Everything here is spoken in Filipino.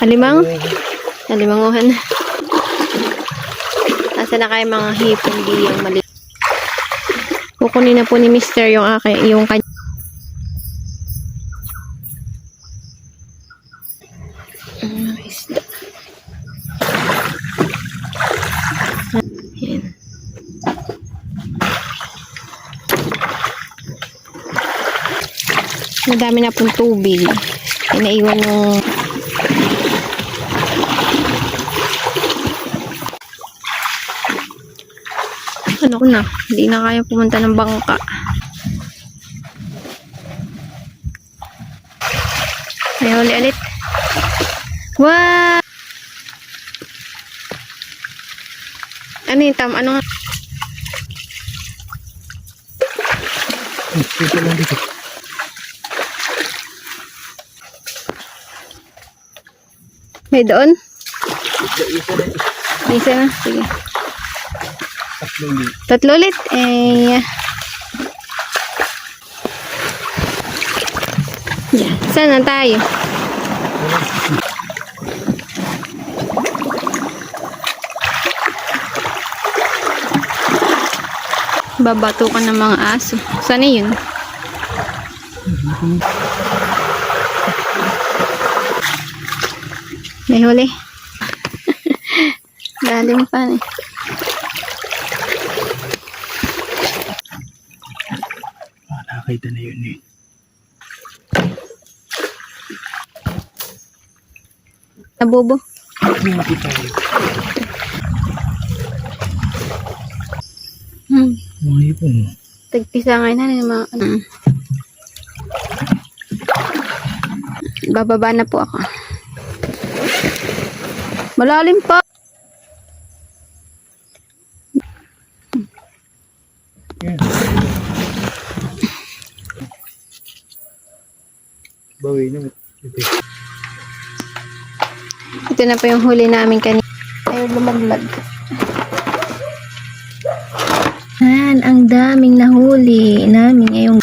Alimang? Alimanguhan. Nasa na kayo mga hipon di yung mali. Kukunin na po ni Mr. yung kanya. Isda. Yan. Madami na pong tubig. Inaiwan yung ano ko na, hindi na kaya pumunta ng bangka. May huli ulit. Wow! Ano yung tam? Ano nga? Dito lang dito. May doon? Isa na. Sige. Tatlo ulit. Eh. Yeah. Saan na tayo? Babato ka ng mga aso. Saan na yun? May huli. Lalim pa eh. Nakakita na yun eh. Nabobo. Hindi tayo. Mga ipon. Tagpisa ngayon na yung mga bababa na po ako. Malalim pa. Yan. Bawi na. Ito na po yung huli namin kanina. Ayaw lumaglag. Yan, ang daming nahuli namin ngayong